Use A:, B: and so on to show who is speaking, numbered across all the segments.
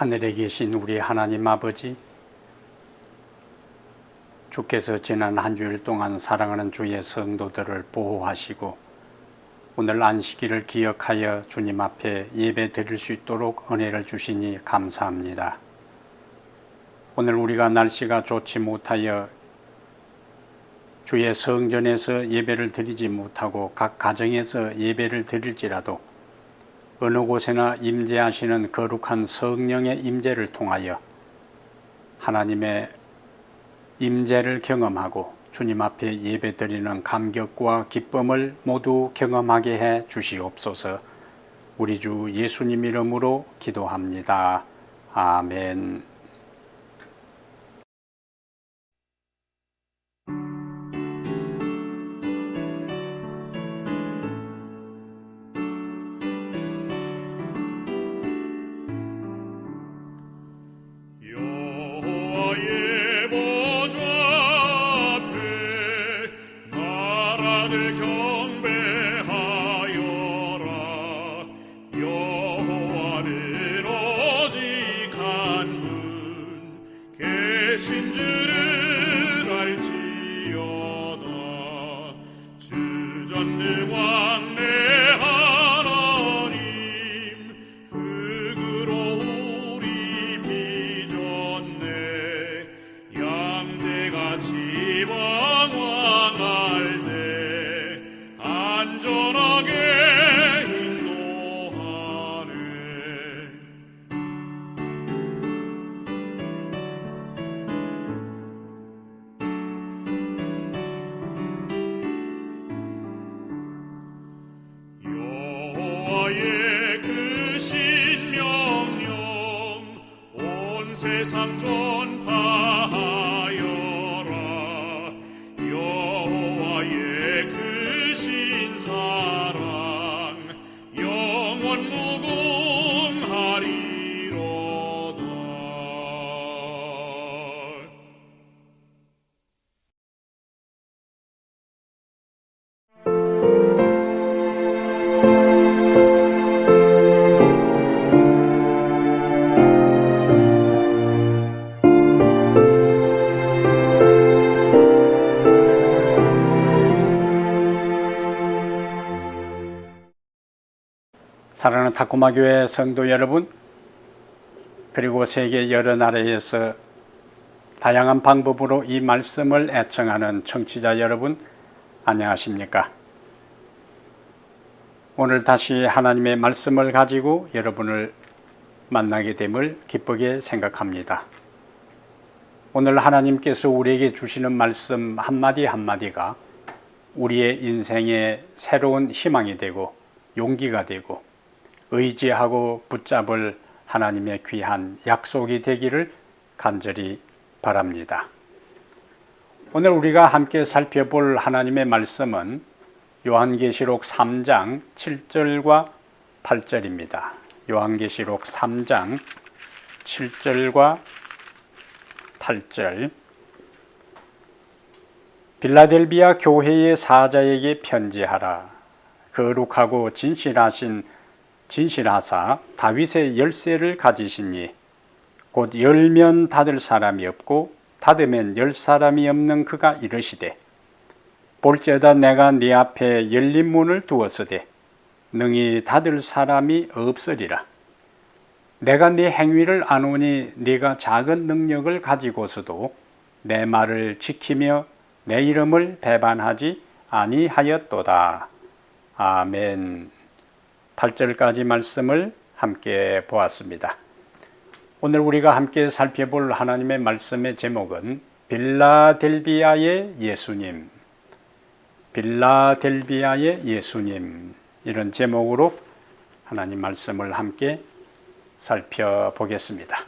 A: 하늘에 계신 우리 하나님 아버지, 주께서 지난 한 주일 동안 사랑하는 주의 성도들을 보호하시고 오늘 안식일을 기억하여 주님 앞에 예배 드릴 수 있도록 은혜를 주시니 감사합니다. 오늘 우리가 날씨가 좋지 못하여 주의 성전에서 예배를 드리지 못하고 각 가정에서 예배를 드릴지라도 어느 곳에나 임재하시는 거룩한 성령의 임재를 통하여 하나님의 임재를 경험하고 주님 앞에 예배드리는 감격과 기쁨을 모두 경험하게 해 주시옵소서. 우리 주 예수님 이름으로 기도합니다. 아멘.
B: 세상 전파하여라. 여호와의 크신 사랑 영원 무궁하리로다.
A: 사랑하는 타코마 교회 성도 여러분, 그리고 세계 여러 나라에서 다양한 방법으로 이 말씀을 애청하는 청취자 여러분, 안녕하십니까? 오늘 다시 하나님의 말씀을 가지고 여러분을 만나게 됨을 기쁘게 생각합니다. 오늘 하나님께서 우리에게 주시는 말씀 한마디 한마디가 우리의 인생의 새로운 희망이 되고 용기가 되고 의지하고 붙잡을 하나님의 귀한 약속이 되기를 간절히 바랍니다. 오늘 우리가 함께 살펴볼 하나님의 말씀은 요한계시록 3장 7절과 8절입니다. 요한계시록 3장 7절과 8절. 빌라델비아 교회의 사자에게 편지하라. 거룩하고 진실하사 다윗의 열쇠를 가지시니 곧 열면 닫을 사람이 없고 닫으면 열 사람이 없는 그가 이르시되, 볼지어다 내가 네 앞에 열린 문을 두었으되 능히 닫을 사람이 없으리라. 내가 네 행위를 아노니 네가 작은 능력을 가지고서도 내 말을 지키며 내 이름을 배반하지 아니하였도다. 아멘. 8절까지 말씀을 함께 보았습니다. 오늘 우리가 함께 살펴볼 하나님의 말씀의 제목은 빌라델비아의 예수님, 빌라델비아의 예수님, 이런 제목으로 하나님 말씀을 함께 살펴보겠습니다.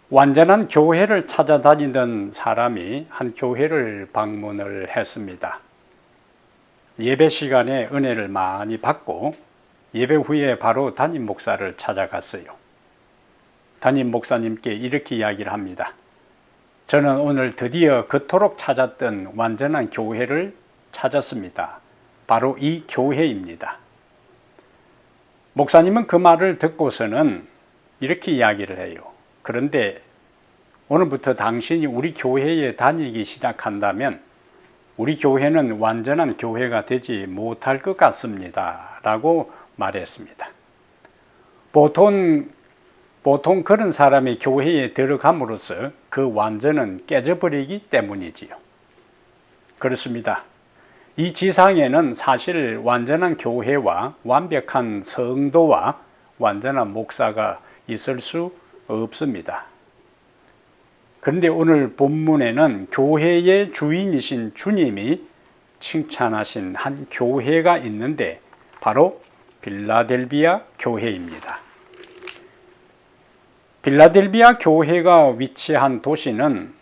A: 완전한 교회를 찾아다니던 사람이 한 교회를 방문을 했습니다. 예배 시간에 은혜를 많이 받고 예배 후에 바로 담임 목사를 찾아갔어요. 담임 목사님께 이렇게 이야기를 합니다. 저는 오늘 드디어 그토록 찾았던 완전한 교회를 찾았습니다. 바로 이 교회입니다. 목사님은 그 말을 듣고서는 이렇게 이야기를 해요. 그런데 오늘부터 당신이 우리 교회에 다니기 시작한다면 우리 교회는 완전한 교회가 되지 못할 것 같습니다. 라고 말했습니다. 보통 그런 사람이 교회에 들어감으로써 그 완전은 깨져버리기 때문이지요. 그렇습니다. 이 지상에는 사실 완전한 교회와 완벽한 성도와 완전한 목사가 있을 수 없습니다. 그런데 오늘 본문에는 교회의 주인이신 주님이 칭찬하신 한 교회가 있는데 바로 빌라델비아 교회입니다. 빌라델비아 교회가 위치한 도시는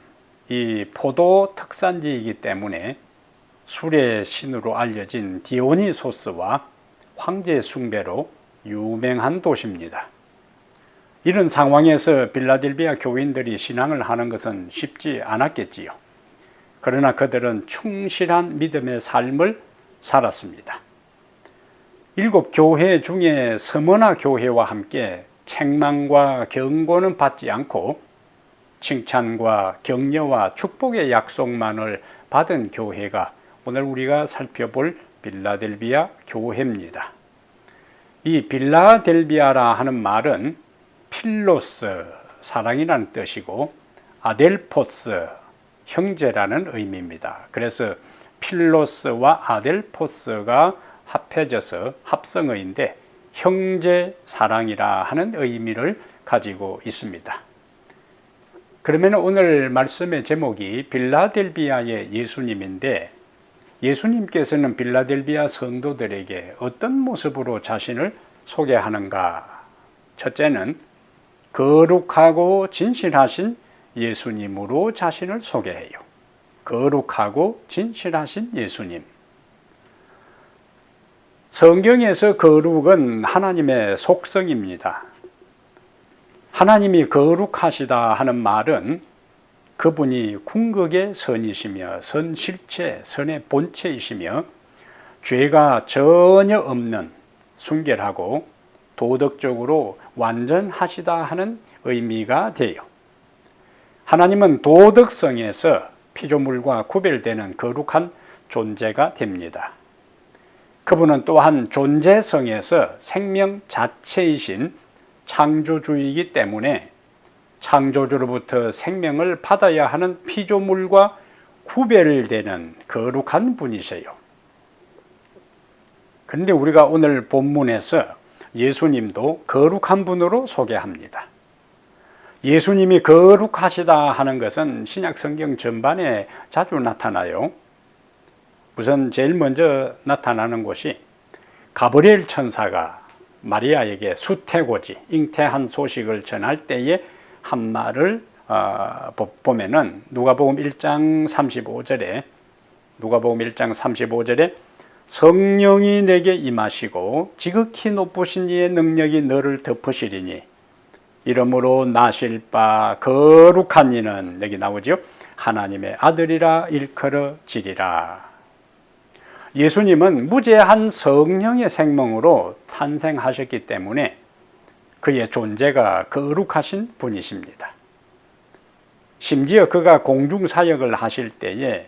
A: 이 포도 특산지이기 때문에 술의 신으로 알려진 디오니소스와 황제 숭배로 유명한 도시입니다. 이런 상황에서 빌라델비아 교인들이 신앙을 하는 것은 쉽지 않았겠지요. 그러나 그들은 충실한 믿음의 삶을 살았습니다. 7 교회 중에 서머나 교회와 함께 책망과 경고는 받지 않고 칭찬과 격려와 축복의 약속만을 받은 교회가 오늘 우리가 살펴볼 빌라델비아 교회입니다. 이 빌라델비아라 하는 말은 필로스, 사랑이라는 뜻이고 아델포스, 형제라는 의미입니다. 그래서 필로스와 아델포스가 합해져서 합성어인데 형제 사랑이라 하는 의미를 가지고 있습니다. 그러면 오늘 말씀의 제목이 빌라델비아의 예수님인데 예수님께서는 빌라델비아 성도들에게 어떤 모습으로 자신을 소개하는가? 첫째는 거룩하고 진실하신 예수님으로 자신을 소개해요. 거룩하고 진실하신 예수님. 성경에서 거룩은 하나님의 속성입니다. 하나님이 거룩하시다 하는 말은 그분이 궁극의 선이시며 선실체, 선의 본체이시며 죄가 전혀 없는 순결하고 도덕적으로 완전하시다 하는 의미가 돼요. 하나님은 도덕성에서 피조물과 구별되는 거룩한 존재가 됩니다. 그분은 또한 존재성에서 생명 자체이신 창조주이기 때문에 창조주로부터 생명을 받아야 하는 피조물과 구별되는 거룩한 분이세요. 그런데 우리가 오늘 본문에서 예수님도 거룩한 분으로 소개합니다. 예수님이 거룩하시다 하는 것은 신약 성경 전반에 자주 나타나요. 우선 제일 먼저 나타나는 것이 가브리엘 천사가 마리아에게 수태고지, 잉태한 소식을 전할 때에 한 말을 보면은 누가복음 1장 35절에 성령이 내게 임하시고 지극히 높으신 이의 능력이 너를 덮으시리니 이러므로 나실 바 거룩한 이는 여기 나오죠. 하나님의 아들이라 일컬어지리라. 예수님은 무죄한 성령의 생명으로 탄생하셨기 때문에 그의 존재가 거룩하신 분이십니다. 심지어 그가 공중사역을 하실 때에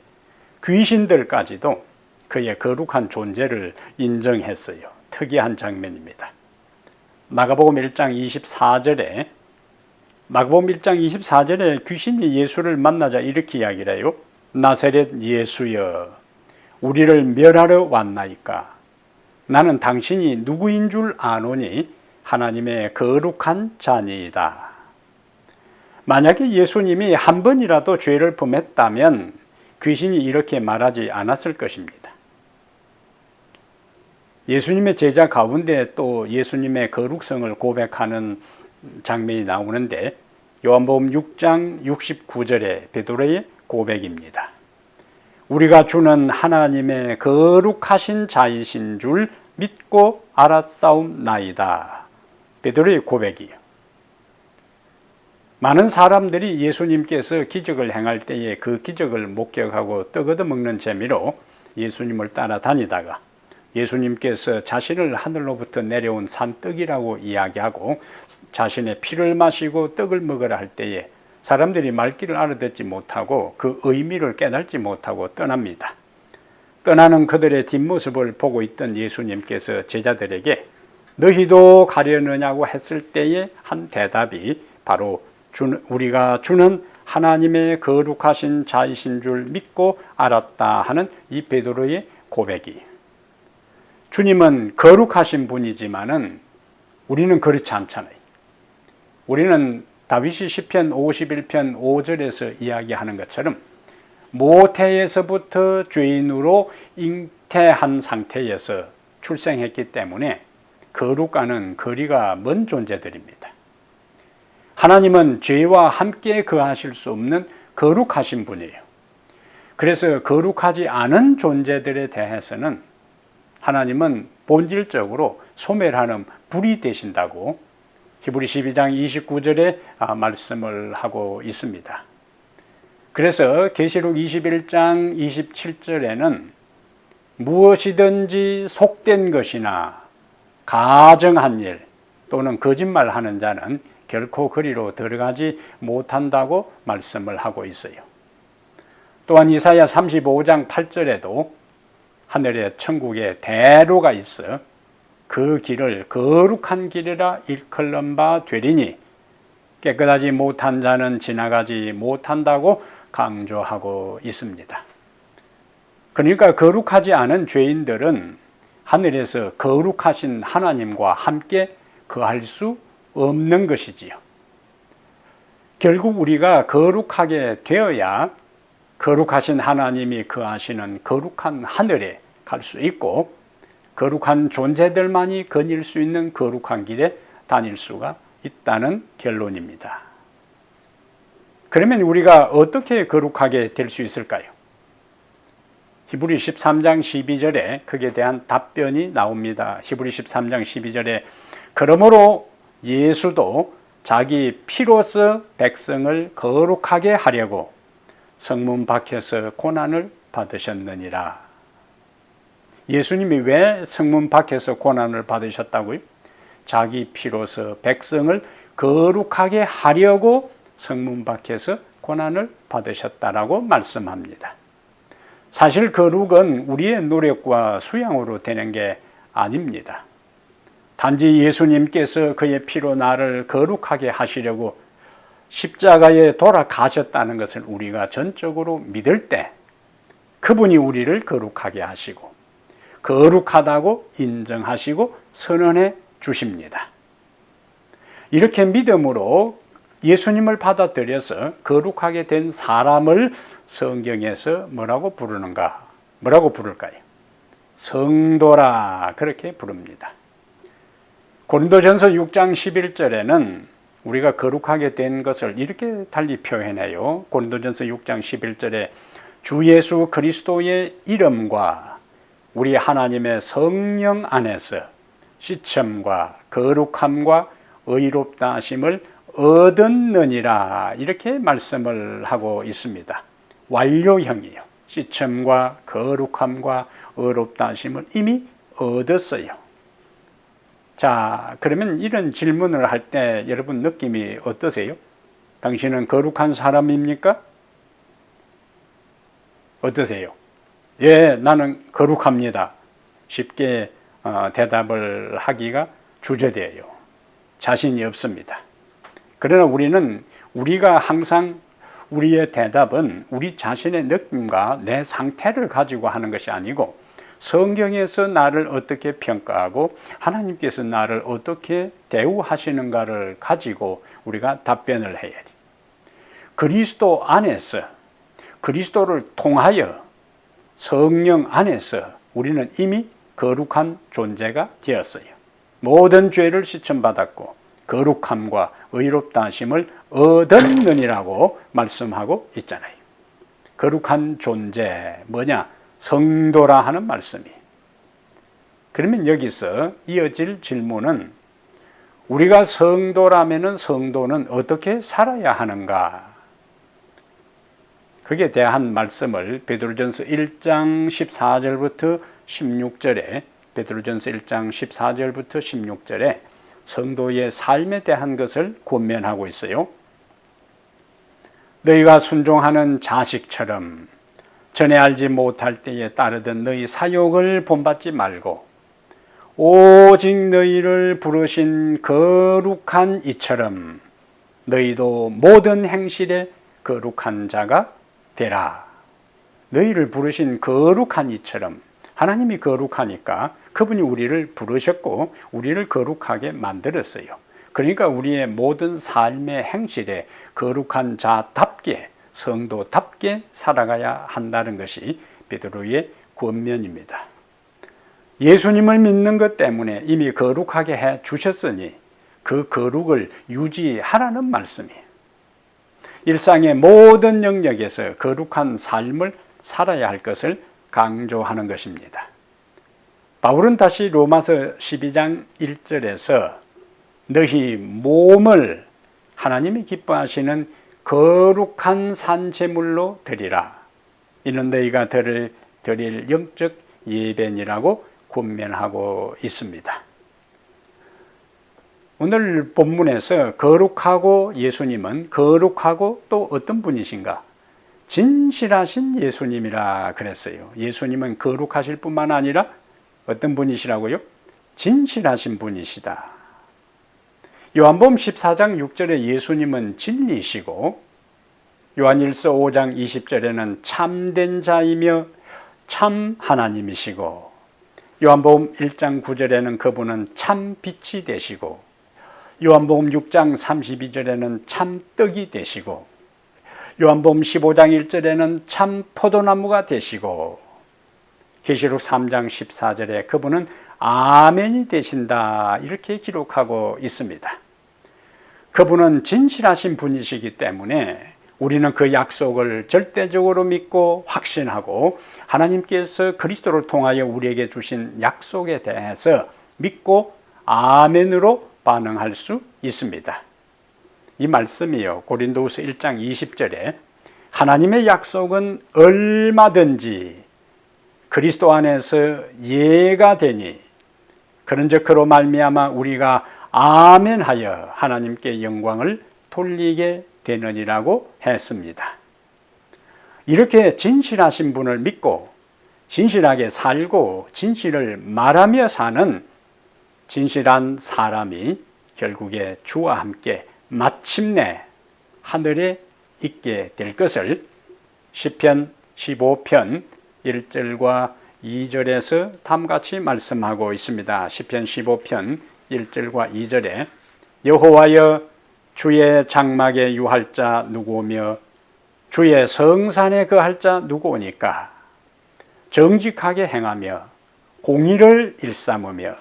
A: 귀신들까지도 그의 거룩한 존재를 인정했어요. 특이한 장면입니다. 마가복음 1장 24절에 귀신이 예수를 만나자 이렇게 이야기를 해요. 나사렛 예수여, 우리를 멸하러 왔나이까? 나는 당신이 누구인 줄 아노니 하나님의 거룩한 자니이다. 만약에 예수님이 한 번이라도 죄를 범했다면 귀신이 이렇게 말하지 않았을 것입니다. 예수님의 제자 가운데 또 예수님의 거룩성을 고백하는 장면이 나오는데 요한복음 6장 69절에 베드로의 고백입니다. 우리가 주는 하나님의 거룩하신 자이신 줄 믿고 알았사옵나이다. 베드로의 고백이요. 많은 사람들이 예수님께서 기적을 행할 때에 그 기적을 목격하고 떡 얻어먹는 재미로 예수님을 따라다니다가 예수님께서 자신을 하늘로부터 내려온 산떡이라고 이야기하고 자신의 피를 마시고 떡을 먹으라 할 때에 사람들이 말귀를 알아듣지 못하고 그 의미를 깨닫지 못하고 떠납니다. 떠나는 그들의 뒷모습을 보고 있던 예수님께서 제자들에게 너희도 가려느냐고 했을 때의 한 대답이 바로 우리가 주는 하나님의 거룩하신 자이신 줄 믿고 알았다 하는 이 베드로의 고백이, 주님은 거룩하신 분이지만은 우리는 그렇지 않잖아요. 우리는 다윗이 시편 51편 5절에서 이야기하는 것처럼 모태에서부터 죄인으로 잉태한 상태에서 출생했기 때문에 거룩과는 거리가 먼 존재들입니다. 하나님은 죄와 함께 거하실 수 없는 거룩하신 분이에요. 그래서 거룩하지 않은 존재들에 대해서는 하나님은 본질적으로 소멸하는 불이 되신다고 히브리 12장 29절에 말씀을 하고 있습니다. 그래서 계시록 21장 27절에는 무엇이든지 속된 것이나 가정한 일 또는 거짓말하는 자는 결코 그리로 들어가지 못한다고 말씀을 하고 있어요. 또한 이사야 35장 8절에도 하늘에 천국에 대로가 있어 그 길을 거룩한 길이라 일컬는 바 되리니 깨끗하지 못한 자는 지나가지 못한다고 강조하고 있습니다. 그러니까 거룩하지 않은 죄인들은 하늘에서 거룩하신 하나님과 함께 거할 수 없는 것이지요. 결국 우리가 거룩하게 되어야 거룩하신 하나님이 거하시는 거룩한 하늘에 갈 수 있고 거룩한 존재들만이 거닐 수 있는 거룩한 길에 다닐 수가 있다는 결론입니다. 그러면 우리가 어떻게 거룩하게 될 수 있을까요? 히브리 13장 12절에 그에 대한 답변이 나옵니다. 히브리 13장 12절에 그러므로 예수도 자기 피로서 백성을 거룩하게 하려고 성문 밖에서 고난을 받으셨느니라. 예수님이 왜 성문 밖에서 고난을 받으셨다고요? 자기 피로서 백성을 거룩하게 하려고 성문 밖에서 고난을 받으셨다라고 말씀합니다. 사실 거룩은 우리의 노력과 수양으로 되는 게 아닙니다. 단지 예수님께서 그의 피로 나를 거룩하게 하시려고 십자가에 돌아가셨다는 것을 우리가 전적으로 믿을 때 그분이 우리를 거룩하게 하시고 거룩하다고 인정하시고 선언해 주십니다. 이렇게 믿음으로 예수님을 받아들여서 거룩하게 된 사람을 성경에서 뭐라고 부르는가? 뭐라고 부를까요? 성도라 그렇게 부릅니다. 고린도전서 6장 11절에는 우리가 거룩하게 된 것을 이렇게 달리 표현해요. 고린도전서 6장 11절에 주 예수 그리스도의 이름과 우리 하나님의 성령 안에서 시첨과 거룩함과 의롭다 하심을 얻었느니라 이렇게 말씀을 하고 있습니다. 완료형이요. 시첨과 거룩함과 의롭다 하심을 이미 얻었어요. 자, 그러면 이런 질문을 할 때 여러분 느낌이 어떠세요? 당신은 거룩한 사람입니까? 어떠세요? 예, 나는 거룩합니다. 쉽게 대답을 하기가 주저돼요. 자신이 없습니다. 그러나 우리가 항상 우리의 대답은 우리 자신의 느낌과 내 상태를 가지고 하는 것이 아니고 성경에서 나를 어떻게 평가하고 하나님께서 나를 어떻게 대우하시는가를 가지고 우리가 답변을 해야 돼. 그리스도 안에서 그리스도를 통하여 성령 안에서 우리는 이미 거룩한 존재가 되었어요. 모든 죄를 시천받았고 거룩함과 의롭다 하심을 얻었느니라고 말씀하고 있잖아요. 거룩한 존재 뭐냐? 성도라 하는 말씀이. 그러면 여기서 이어질 질문은 우리가 성도라면은 성도는 어떻게 살아야 하는가? 거기에 대한 말씀을 베드로전서 1장 14절부터 16절에 베드로전서 1장 14절부터 16절에 성도의 삶에 대한 것을 권면하고 있어요. 너희가 순종하는 자식처럼 전에 알지 못할 때에 따르던 너희 사욕을 본받지 말고 오직 너희를 부르신 거룩한 이처럼 너희도 모든 행실에 거룩한 자가 되라. 너희를 부르신 거룩한 이처럼, 하나님이 거룩하니까 그분이 우리를 부르셨고 우리를 거룩하게 만들었어요. 그러니까 우리의 모든 삶의 행실에 거룩한 자답게, 성도답게 살아가야 한다는 것이 베드로의 권면입니다. 예수님을 믿는 것 때문에 이미 거룩하게 해 주셨으니 그 거룩을 유지하라는 말씀이에요. 일상의 모든 영역에서 거룩한 삶을 살아야 할 것을 강조하는 것입니다. 바울은 다시 로마서 12장 1절에서 너희 몸을 하나님이 기뻐하시는 거룩한 산제물로 드리라. 이는 너희가 드릴 영적 예배니라고 권면하고 있습니다. 오늘 본문에서 거룩하고 예수님은 거룩하고 또 어떤 분이신가? 진실하신 예수님이라 그랬어요. 예수님은 거룩하실 뿐만 아니라 어떤 분이시라고요? 진실하신 분이시다. 요한복음 14장 6절에 예수님은 진리시고 요한일서 5장 20절에는 참된 자이며 참 하나님이시고 요한복음 1장 9절에는 그분은 참 빛이 되시고 요한복음 6장 32절에는 참 떡이 되시고 요한복음 15장 1절에는 참 포도나무가 되시고 계시록 3장 14절에 그분은 아멘이 되신다 이렇게 기록하고 있습니다. 그분은 진실하신 분이시기 때문에 우리는 그 약속을 절대적으로 믿고 확신하고 하나님께서 그리스도를 통하여 우리에게 주신 약속에 대해서 믿고 아멘으로 반응할 수 있습니다. 이 말씀이요 고린도후서 1장 20절에 하나님의 약속은 얼마든지 그리스도 안에서 예가 되니 그런즉 그로 말미암아 우리가 아멘하여 하나님께 영광을 돌리게 되느니라고 했습니다. 이렇게 진실하신 분을 믿고 진실하게 살고 진실을 말하며 사는 진실한 사람이 결국에 주와 함께 마침내 하늘에 있게 될 것을 시편 15편 1절과 2절에서 다음같이 말씀하고 있습니다. 시편 15편 1절과 2절에 여호와여 주의 장막에 유할 자 누구오며 주의 성산에 거할 자 누구오니까 정직하게 행하며 공의를 일삼으며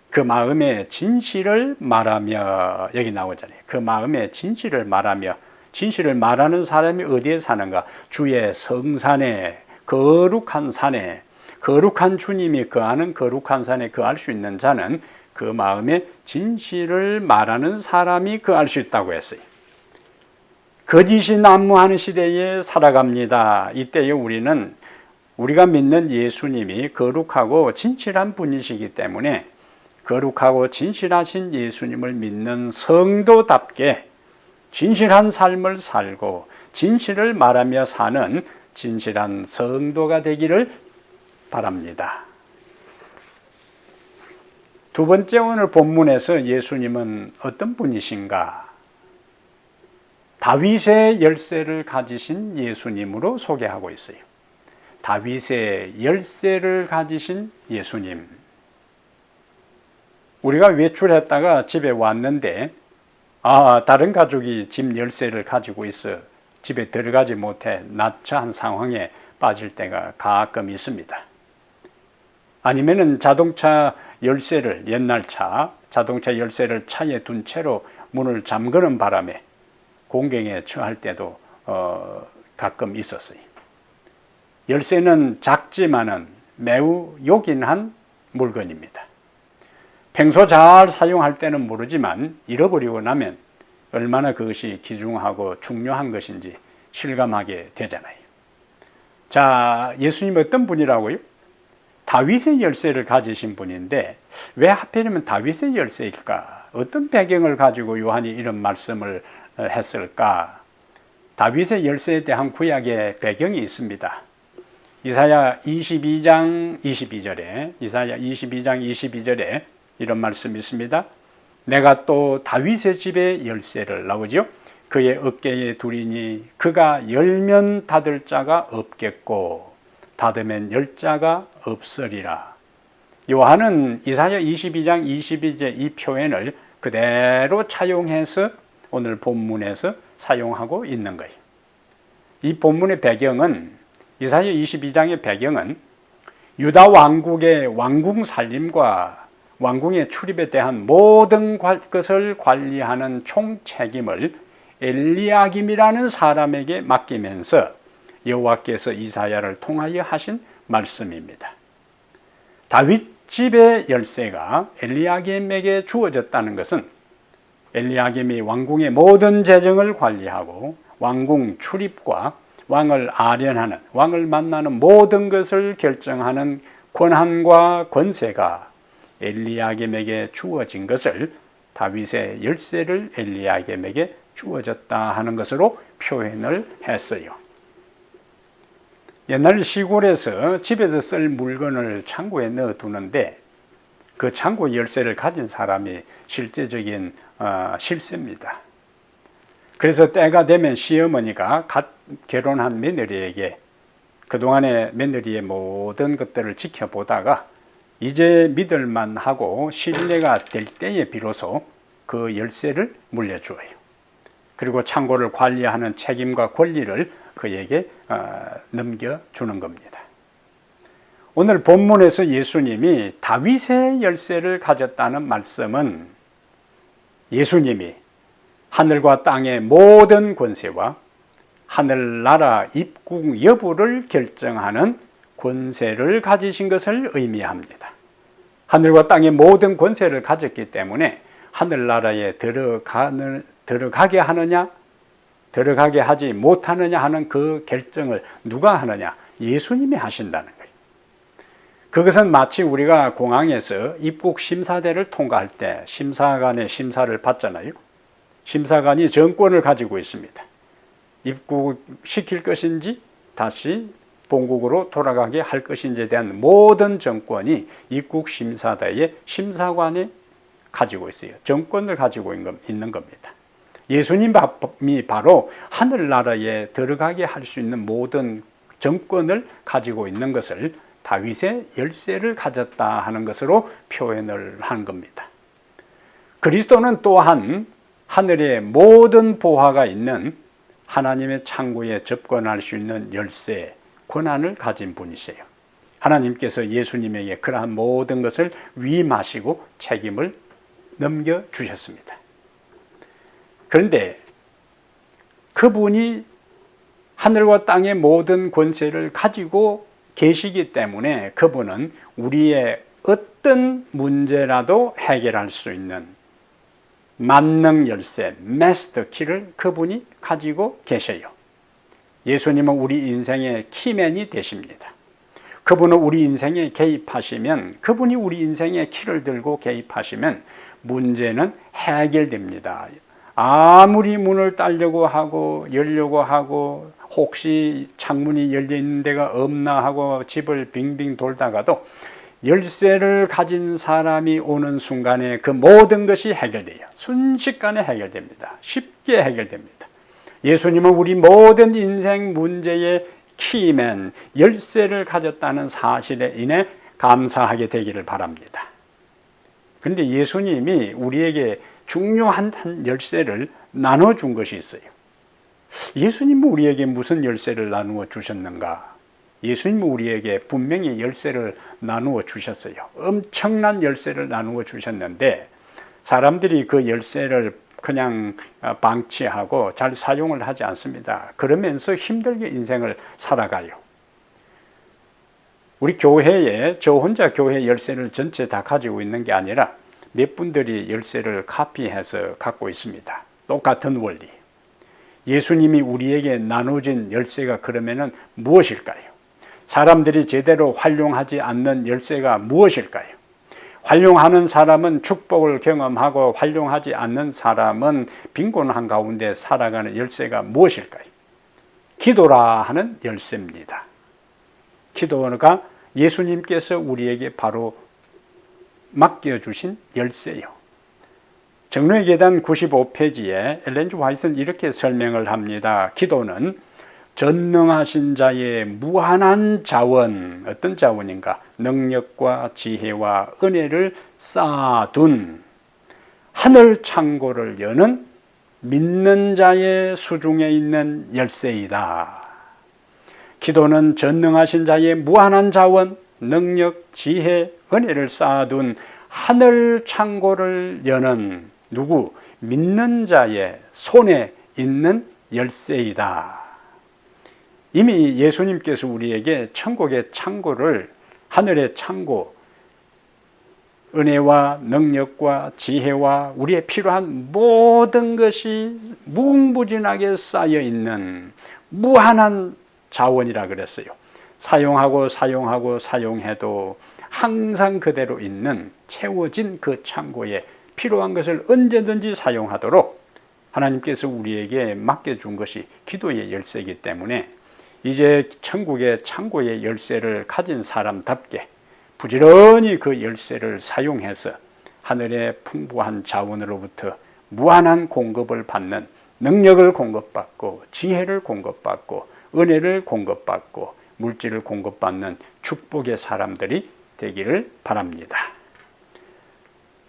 A: 그 마음에 진실을 말하며 여기 나오잖아요. 그 마음에 진실을 말하며 진실을 말하는 사람이 어디에 사는가? 주의 성산에 거룩한 산에 거룩한 주님이 거하는 거룩한 산에 거할 수 있는 자는 그 마음에 진실을 말하는 사람이 거할 수 있다고 했어요. 거짓이 난무하는 시대에 살아갑니다. 이때에 우리가 믿는 예수님이 거룩하고 진실한 분이시기 때문에 거룩하고 진실하신 예수님을 믿는 성도답게 진실한 삶을 살고 진실을 말하며 사는 진실한 성도가 되기를 바랍니다. 두 번째 오늘 본문에서 예수님은 어떤 분이신가? 다윗의 열쇠를 가지신 예수님으로 소개하고 있어요. 다윗의 열쇠를 가지신 예수님. 우리가 외출했다가 집에 왔는데 다른 가족이 집 열쇠를 가지고 있어 집에 들어가지 못해 난처한 상황에 빠질 때가 가끔 있습니다. 아니면은 자동차 열쇠를 옛날 자동차 열쇠를 차에 둔 채로 문을 잠그는 바람에 공경에 처할 때도 가끔 있었어요. 열쇠는 작지만은 매우 요긴한 물건입니다. 평소 잘 사용할 때는 모르지만 잃어버리고 나면 얼마나 그것이 귀중하고 중요한 것인지 실감하게 되잖아요. 자, 예수님 어떤 분이라고요? 다윗의 열쇠를 가지신 분인데 왜 하필이면 다윗의 열쇠일까? 어떤 배경을 가지고 요한이 이런 말씀을 했을까? 다윗의 열쇠에 대한 구약의 배경이 있습니다. 이사야 22장 22절에 이런 말씀이 있습니다. 내가 또 다윗의 집의 열쇠를 나오죠. 그의 어깨에 두리니 그가 열면 닫을 자가 없겠고 닫으면 열 자가 없으리라. 요한은 이사야 22장 22절 이 표현을 그대로 차용해서 오늘 본문에서 사용하고 있는 거예요. 이 본문의 배경은 이사야 22장의 배경은 유다 왕국의 왕궁 살림과 왕궁의 출입에 대한 모든 것을 관리하는 총책임을 엘리야김이라는 사람에게 맡기면서 여호와께서 이사야를 통하여 하신 말씀입니다. 다윗 집의 열쇠가 엘리야김에게 주어졌다는 것은 엘리야김이 왕궁의 모든 재정을 관리하고 왕궁 출입과 왕을 아련하는, 왕을 만나는 모든 것을 결정하는 권한과 권세가 엘리야김에게 주어진 것을 다윗의 열쇠를 엘리야김에게 주어졌다 하는 것으로 표현을 했어요. 옛날 시골에서 집에서 쓸 물건을 창고에 넣어두는데 그 창고 열쇠를 가진 사람이 실제적인 실세입니다. 그래서 때가 되면 시어머니가 갓 결혼한 며느리에게 그동안의 며느리의 모든 것들을 지켜보다가 이제 믿을만하고 신뢰가 될 때에 비로소 그 열쇠를 물려주어요. 그리고 창고를 관리하는 책임과 권리를 그에게 넘겨주는 겁니다. 오늘 본문에서 예수님이 다윗의 열쇠를 가졌다는 말씀은 예수님이 하늘과 땅의 모든 권세와 하늘나라 입국 여부를 결정하는 권세를 가지신 것을 의미합니다. 하늘과 땅의 모든 권세를 가졌기 때문에 하늘나라에 들어가게 하느냐, 들어가게 하지 못하느냐 하는 그 결정을 누가 하느냐? 예수님이 하신다는 거예요. 그것은 마치 우리가 공항에서 입국 심사대를 통과할 때 심사관의 심사를 받잖아요. 심사관이 정권을 가지고 있습니다. 입국시킬 것인지 다시 본국으로 돌아가게 할 것인지에 대한 모든 정권이 입국심사대의 심사관이 가지고 있어요. 정권을 가지고 있는 겁니다. 예수님이 바로 하늘나라에 들어가게 할 수 있는 모든 정권을 가지고 있는 것을 다윗의 열쇠를 가졌다 하는 것으로 표현을 한 겁니다. 그리스도는 또한 하늘의 모든 보화가 있는 하나님의 창고에 접근할 수 있는 열쇠, 권한을 가진 분이세요. 하나님께서 예수님에게 그러한 모든 것을 위임하시고 책임을 넘겨주셨습니다. 그런데 그분이 하늘과 땅의 모든 권세를 가지고 계시기 때문에 그분은 우리의 어떤 문제라도 해결할 수 있는 만능 열쇠, 마스터 키를 그분이 가지고 계셔요. 예수님은 우리 인생의 키맨이 되십니다. 그분은 우리 인생에 개입하시면, 그분이 우리 인생의 키를 들고 개입하시면 문제는 해결됩니다. 아무리 문을 따려고 하고 열려고 하고 혹시 창문이 열려있는 데가 없나 하고 집을 빙빙 돌다가도 열쇠를 가진 사람이 오는 순간에 그 모든 것이 해결돼요. 순식간에 해결됩니다. 쉽게 해결됩니다. 예수님은 우리 모든 인생 문제의 키맨, 열쇠를 가졌다는 사실에 인해 감사하게 되기를 바랍니다. 그런데 예수님이 우리에게 중요한 한 열쇠를 나눠준 것이 있어요. 예수님은 우리에게 무슨 열쇠를 나누어 주셨는가? 예수님은 우리에게 분명히 열쇠를 나누어 주셨어요. 엄청난 열쇠를 나누어 주셨는데 사람들이 그 열쇠를 그냥 방치하고 잘 사용을 하지 않습니다. 그러면서 힘들게 인생을 살아가요. 우리 교회에 저 혼자 교회 열쇠를 전체 다 가지고 있는 게 아니라 몇 분들이 열쇠를 카피해서 갖고 있습니다. 똑같은 원리. 예수님이 우리에게 나눠진 열쇠가 그러면은 무엇일까요? 사람들이 제대로 활용하지 않는 열쇠가 무엇일까요? 활용하는 사람은 축복을 경험하고 활용하지 않는 사람은 빈곤한 가운데 살아가는 열쇠가 무엇일까요? 기도라 하는 열쇠입니다. 기도가 예수님께서 우리에게 바로 맡겨주신 열쇠요. 정로의 계단 95페이지에 엘렌 G. 화이트는 이렇게 설명을 합니다. 기도는 전능하신 자의 무한한 자원, 어떤 자원인가? 능력과 지혜와 은혜를 쌓아둔 하늘 창고를 여는 믿는 자의 수중에 있는 열쇠이다. 기도는 전능하신 자의 무한한 자원, 능력, 지혜, 은혜를 쌓아둔 하늘 창고를 여는 누구? 믿는 자의 손에 있는 열쇠이다. 이미 예수님께서 우리에게 천국의 창고를, 하늘의 창고, 은혜와 능력과 지혜와 우리의 필요한 모든 것이 무궁무진하게 쌓여 있는 무한한 자원이라 그랬어요. 사용하고 사용해도 항상 그대로 있는 채워진 그 창고에 필요한 것을 언제든지 사용하도록 하나님께서 우리에게 맡겨준 것이 기도의 열쇠이기 때문에 이제 천국의 창고의 열쇠를 가진 사람답게 부지런히 그 열쇠를 사용해서 하늘의 풍부한 자원으로부터 무한한 공급을 받는, 능력을 공급받고 지혜를 공급받고 은혜를 공급받고 물질을 공급받는 축복의 사람들이 되기를 바랍니다.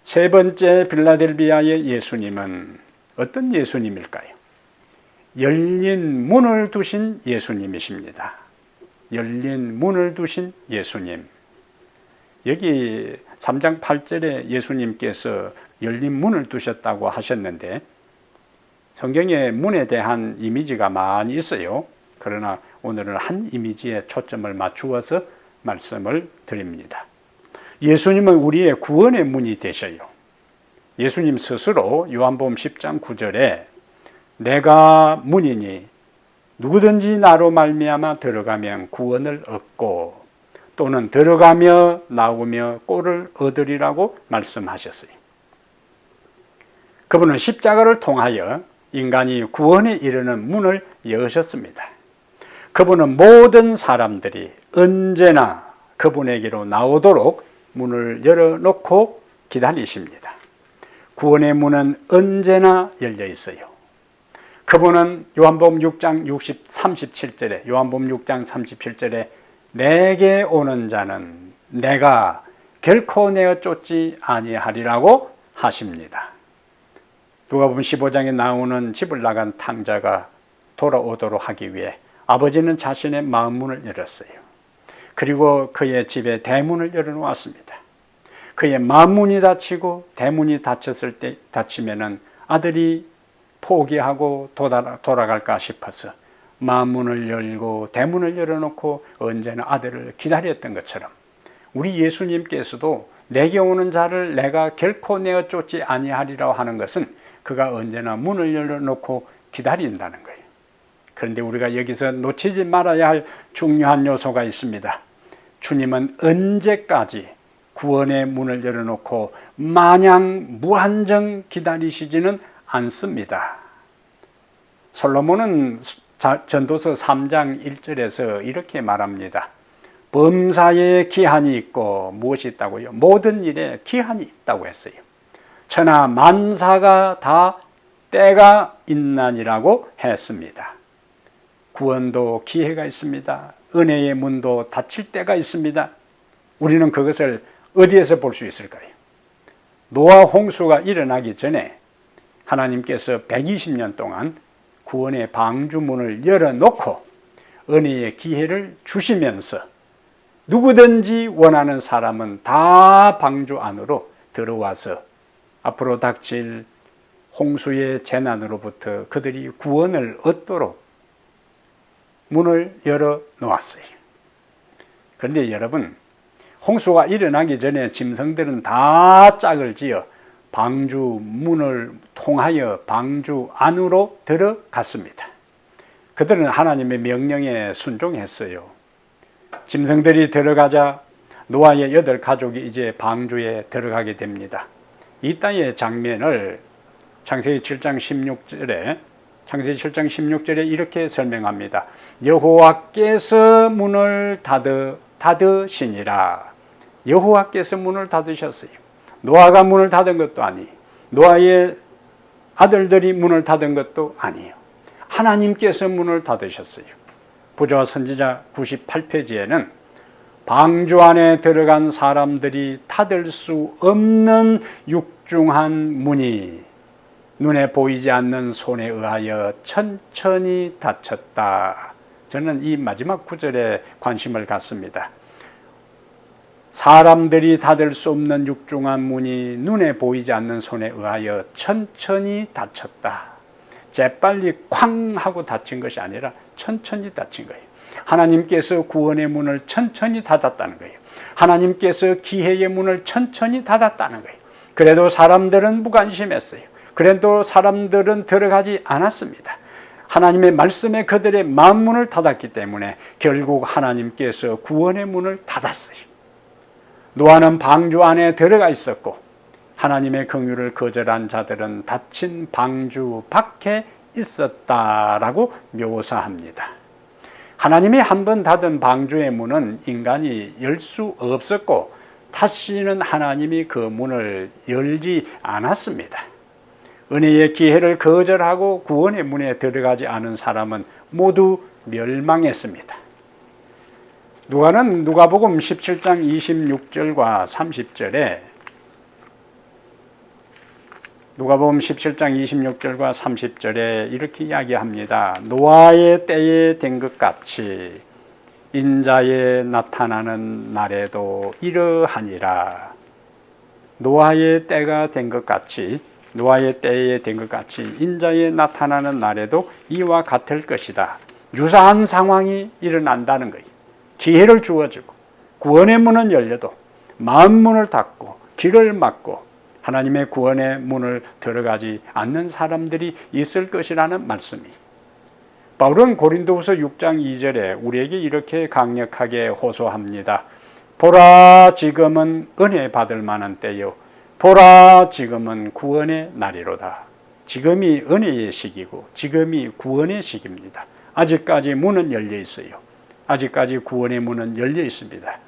A: 세 번째, 빌라델비아의 예수님은 어떤 예수님일까요? 열린 문을 두신 예수님이십니다. 열린 문을 두신 예수님. 여기 3장 8절에 예수님께서 열린 문을 두셨다고 하셨는데 성경에 문에 대한 이미지가 많이 있어요. 그러나 오늘은 한 이미지에 초점을 맞추어서 말씀을 드립니다. 예수님은 우리의 구원의 문이 되셔요. 예수님 스스로 요한복음 10장 9절에 내가 문이니 누구든지 나로 말미암아 들어가면 구원을 얻고 또는 들어가며 나오며 꼴을 얻으리라고 말씀하셨어요. 그분은 십자가를 통하여 인간이 구원에 이르는 문을 여셨습니다. 그분은 모든 사람들이 언제나 그분에게로 나오도록 문을 열어놓고 기다리십니다. 구원의 문은 언제나 열려 있어요. 그분은 요한복음 6장 37절에 요한복음 6장 37절에 내게 오는 자는 내가 결코 내어 쫓지 아니하리라고 하십니다. 누가복음 15장에 나오는 집을 나간 탕자가 돌아오도록 하기 위해 아버지는 자신의 마음문을 열었어요. 그리고 그의 집에 대문을 열어놓았습니다. 그의 마음문이 닫히고 대문이 닫히면은 아들이 포기하고 돌아갈까 싶어서 마음문을 열고 대문을 열어놓고 언제나 아들을 기다렸던 것처럼 우리 예수님께서도 내게 오는 자를 내가 결코 내어 쫓지 아니하리라 하는 것은 그가 언제나 문을 열어놓고 기다린다는 거예요. 그런데 우리가 여기서 놓치지 말아야 할 중요한 요소가 있습니다. 주님은 언제까지 구원의 문을 열어놓고 마냥 무한정 기다리시지는 않습니다. 솔로몬은 전도서 3장 1절에서 이렇게 말합니다. 범사에 기한이 있고 무엇이 있다고요? 모든 일에 기한이 있다고 했어요. 천하 만사가 다 때가 있나니라고 했습니다. 구원도 기회가 있습니다. 은혜의 문도 닫힐 때가 있습니다. 우리는 그것을 어디에서 볼 수 있을까요? 노아 홍수가 일어나기 전에 하나님께서 120년 동안 구원의 방주문을 열어놓고 은혜의 기회를 주시면서 누구든지 원하는 사람은 다 방주 안으로 들어와서 앞으로 닥칠 홍수의 재난으로부터 그들이 구원을 얻도록 문을 열어 놓았어요. 그런데 여러분, 홍수가 일어나기 전에 짐승들은 다 짝을 지어 방주 문을 통하여 방주 안으로 들어갔습니다. 그들은 하나님의 명령에 순종했어요. 짐승들이 들어가자 노아의 8가족이 이제 방주에 들어가게 됩니다. 이 땅의 장면을 창세기 7장 16절에 이렇게 설명합니다. 여호와께서 문을 닫으시니라. 여호와께서 문을 닫으셨어요. 노아가 문을 닫은 것도 아니에요. 노아의 아들들이 문을 닫은 것도 아니에요. 하나님께서 문을 닫으셨어요. 부조와 선지자 98페이지에는 방주 안에 들어간 사람들이 닫을 수 없는 육중한 문이 눈에 보이지 않는 손에 의하여 천천히 닫혔다. 저는 이 마지막 구절에 관심을 갖습니다. 사람들이 닫을 수 없는 육중한 문이 눈에 보이지 않는 손에 의하여 천천히 닫혔다. 재빨리 쾅 하고 닫힌 것이 아니라 천천히 닫힌 거예요. 하나님께서 구원의 문을 천천히 닫았다는 거예요. 하나님께서 기회의 문을 천천히 닫았다는 거예요. 그래도 사람들은 무관심했어요. 그래도 사람들은 들어가지 않았습니다. 하나님의 말씀에 그들의 마음문을 닫았기 때문에 결국 하나님께서 구원의 문을 닫았어요. 노아는 방주 안에 들어가 있었고 하나님의 긍휼을 거절한 자들은 닫힌 방주 밖에 있었다라고 묘사합니다. 하나님이 한번 닫은 방주의 문은 인간이 열 수 없었고 다시는 하나님이 그 문을 열지 않았습니다. 은혜의 기회를 거절하고 구원의 문에 들어가지 않은 사람은 모두 멸망했습니다. 누가는 누가복음 17장 26절과 30절에 누가복음 17장 26절과 30절에 이렇게 이야기합니다. 노아의 때에 된 것 같이 인자의 나타나는 날에도 이러하니라. 노아의 때가 된 것 같이 노아의 때에 된 것 같이 인자의 나타나는 날에도 이와 같을 것이다. 유사한 상황이 일어난다는 거예요. 기회를 주어지고 구원의 문은 열려도 마음 문을 닫고 길을 막고 하나님의 구원의 문을 들어가지 않는 사람들이 있을 것이라는 말씀이. 바울은 고린도후서 6장 2절에 우리에게 이렇게 강력하게 호소합니다. 보라 지금은 은혜 받을 만한 때요. 보라 지금은 구원의 날이로다. 지금이 은혜의 시기고 지금이 구원의 시기입니다. 아직까지 문은 열려 있어요. 아직까지 구원의 문은 열려 있습니다.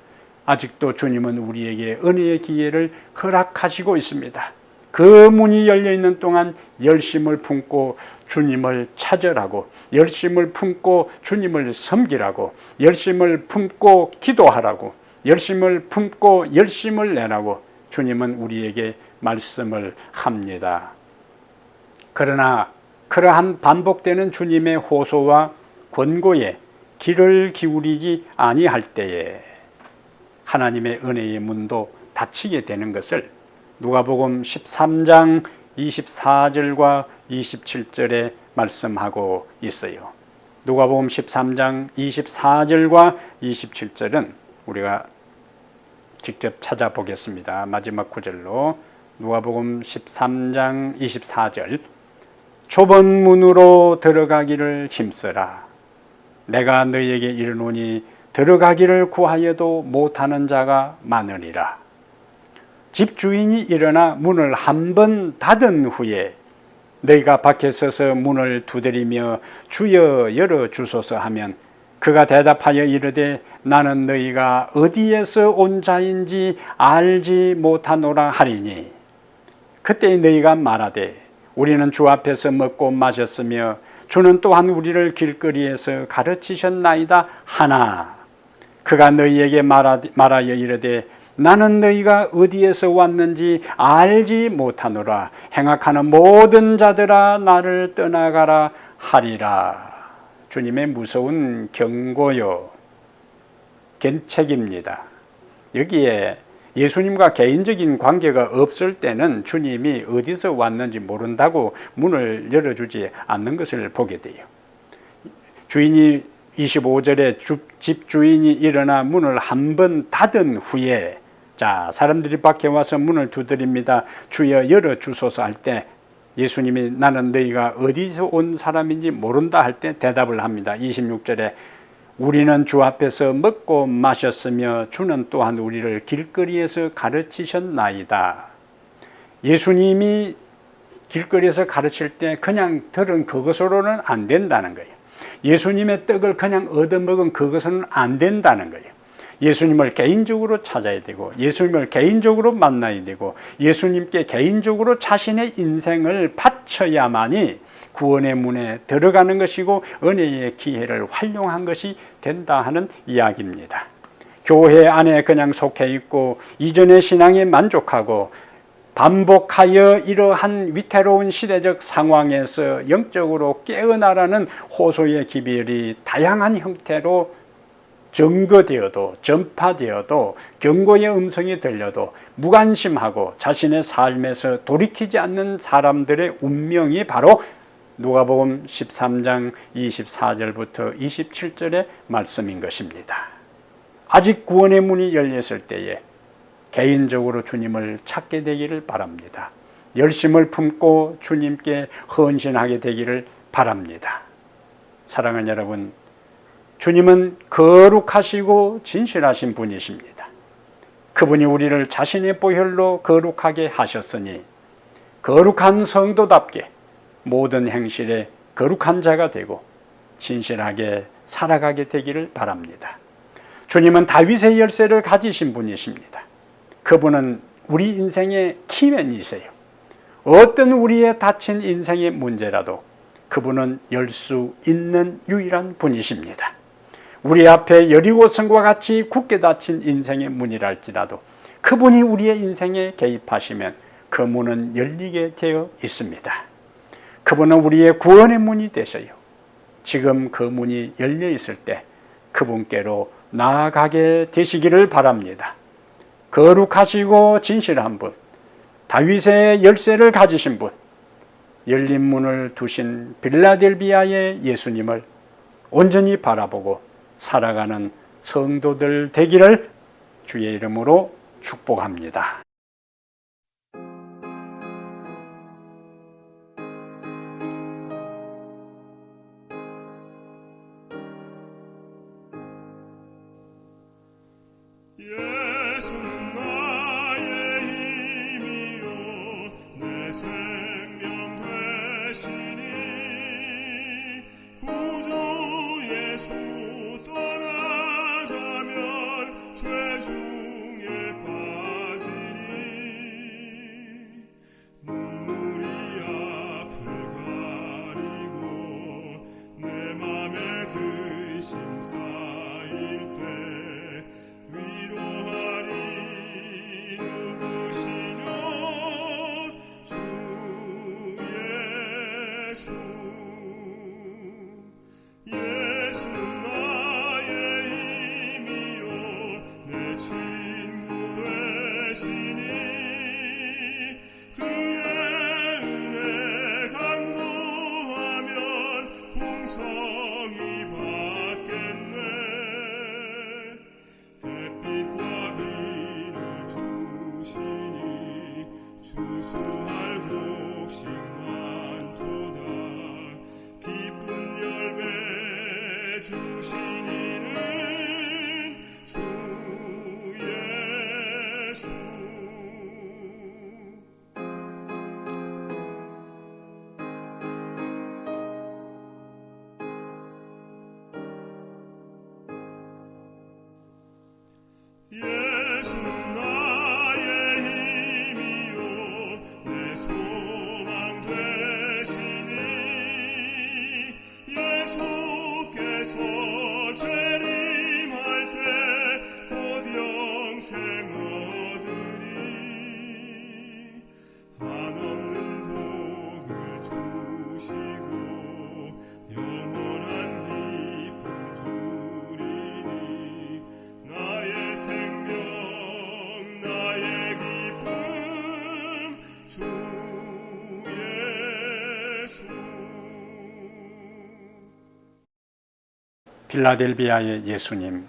A: 아직도 주님은 우리에게 은혜의 기회를 허락하시고 있습니다. 그 문이 열려 있는 동안 열심을 품고 주님을 찾으라고, 열심을 품고 주님을 섬기라고, 열심을 품고 기도하라고, 열심을 품고 열심을 내라고 주님은 우리에게 말씀을 합니다. 그러나 그러한 반복되는 주님의 호소와 권고에 귀를 기울이지 아니할 때에 하나님의 은혜의 문도 닫히게 되는 것을 누가복음 13장 24절과 27절에 말씀하고 있어요. 누가복음 13장 24절과 27절은 우리가 직접 찾아보겠습니다. 마지막 구절로 누가복음 13장 24절 좁은 문으로 들어가기를 힘쓰라. 내가 너희에게 이르노니 들어가기를 구하여도 못하는 자가 많으리라. 집주인이 일어나 문을 한 번 닫은 후에 너희가 밖에 서서 문을 두드리며 주여 열어주소서 하면 그가 대답하여 이르되 나는 너희가 어디에서 온 자인지 알지 못하노라 하리니 그때 너희가 말하되 우리는 주 앞에서 먹고 마셨으며 주는 또한 우리를 길거리에서 가르치셨나이다 하나 그가 너희에게 말하여 이르되 나는 너희가 어디에서 왔는지 알지 못하노라. 행악하는 모든 자들아 나를 떠나가라 하리라. 주님의 무서운 경고요. 견책입니다. 여기에 예수님과 개인적인 관계가 없을 때는 주님이 어디서 왔는지 모른다고 문을 열어주지 않는 것을 보게 돼요. 주인이 25절에 집주인이 일어나 문을 한 번 닫은 후에 자 사람들이 밖에 와서 문을 두드립니다. 주여 열어주소서 할 때 예수님이 나는 너희가 어디서 온 사람인지 모른다 할 때 대답을 합니다. 26절에 우리는 주 앞에서 먹고 마셨으며 주는 또한 우리를 길거리에서 가르치셨나이다. 예수님이 길거리에서 가르칠 때 그냥 들은 그것으로는 안 된다는 거예요. 예수님의 떡을 그냥 얻어먹은 그것은 안 된다는 거예요. 예수님을 개인적으로 찾아야 되고, 예수님을 개인적으로 만나야 되고, 예수님께 개인적으로 자신의 인생을 바쳐야만이 구원의 문에 들어가는 것이고 은혜의 기회를 활용한 것이 된다 하는 이야기입니다. 교회 안에 그냥 속해 있고 이전의 신앙에 만족하고 반복하여 이러한 위태로운 시대적 상황에서 영적으로 깨어나라는 호소의 기별이 다양한 형태로 증거되어도 전파되어도 경고의 음성이 들려도 무관심하고 자신의 삶에서 돌이키지 않는 사람들의 운명이 바로 누가복음 13장 24절부터 27절의 말씀인 것입니다. 아직 구원의 문이 열렸을 때에 개인적으로 주님을 찾게 되기를 바랍니다. 열심을 품고 주님께 헌신하게 되기를 바랍니다. 사랑하는 여러분, 주님은 거룩하시고 진실하신 분이십니다. 그분이 우리를 자신의 보혈로 거룩하게 하셨으니 거룩한 성도답게 모든 행실에 거룩한 자가 되고 진실하게 살아가게 되기를 바랍니다. 주님은 다윗의 열쇠를 가지신 분이십니다. 그분은 우리 인생의 키맨이세요. 어떤 우리의 닫힌 인생의 문제라도 그분은 열 수 있는 유일한 분이십니다. 우리 앞에 여리고성과 같이 굳게 닫힌 인생의 문이랄지라도 그분이 우리의 인생에 개입하시면 그 문은 열리게 되어 있습니다. 그분은 우리의 구원의 문이 되셔요. 지금 그 문이 열려 있을 때 그분께로 나아가게 되시기를 바랍니다. 거룩하시고 진실한 분, 다윗의 열쇠를 가지신 분, 열린 문을 두신 빌라델비아의 예수님을 온전히 바라보고 살아가는 성도들 되기를 주의 이름으로 축복합니다.
B: 예수는 나의 힘이요 내 생명 되시니 구주 예수 떠나가면 죄중에 빠지니 눈물이 앞을 가리고 내 맘에 근심 쌓일 때 위로하리 누구시뇨 주 예수. 예수는 나의 힘이요 내 친구 되시니 그의 은혜 간구하면 풍성히 받겠네. 햇빛과 비를 주시니 주수할 곡식 많도다. 기쁜 열매 주시니는 주 예수. 예수는 나의 힘이요 내 소망 되시니 예수께서 재림할 때 곧 영생 얻으리. 한없는 복을 주시고 영원한 기쁨 주리니 나의 생명 나의 기쁨 주 예수.
A: 빌라델비아의 예수님,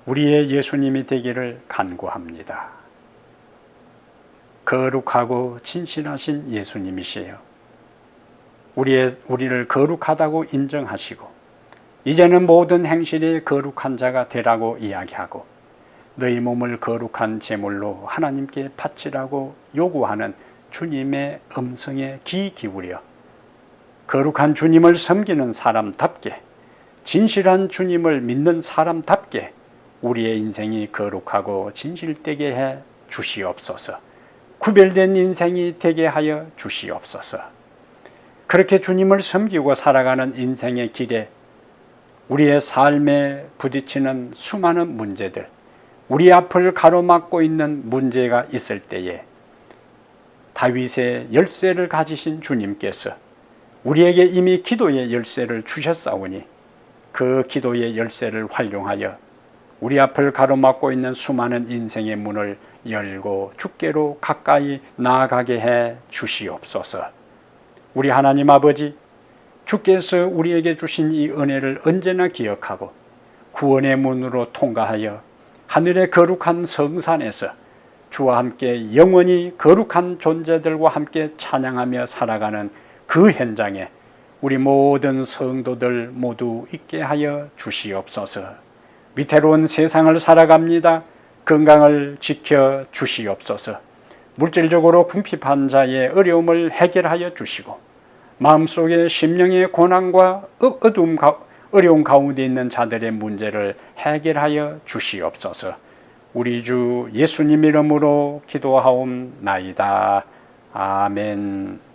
A: 우리의 예수님이 되기를 간구합니다. 거룩하고 진실하신 예수님이시에요. 우리를 거룩하다고 인정하시고 이제는 모든 행실이 거룩한 자가 되라고 이야기하고 너희 몸을 거룩한 제물로 하나님께 바치라고 요구하는 주님의 음성에 귀 기울여 거룩한 주님을 섬기는 사람답게, 진실한 주님을 믿는 사람답게 우리의 인생이 거룩하고 진실되게 해 주시옵소서. 구별된 인생이 되게 하여 주시옵소서. 그렇게 주님을 섬기고 살아가는 인생의 길에 우리의 삶에 부딪히는 수많은 문제들, 우리 앞을 가로막고 있는 문제가 있을 때에 다윗의 열쇠를 가지신 주님께서 우리에게 이미 기도의 열쇠를 주셨사오니 그 기도의 열쇠를 활용하여 우리 앞을 가로막고 있는 수많은 인생의 문을 열고 주께로 가까이 나아가게 해 주시옵소서. 우리 하나님 아버지, 주께서 우리에게 주신 이 은혜를 언제나 기억하고 구원의 문으로 통과하여 하늘의 거룩한 성산에서 주와 함께 영원히 거룩한 존재들과 함께 찬양하며 살아가는 그 현장에 우리 모든 성도들 모두 있게 하여 주시옵소서. 위태로운 세상을 살아갑니다. 건강을 지켜 주시옵소서. 물질적으로 궁핍한 자의 어려움을 해결하여 주시고 마음속에 심령의 고난과 어려움 가운데 있는 자들의 문제를 해결하여 주시옵소서. 우리 주 예수님 이름으로 기도하옵나이다. 아멘.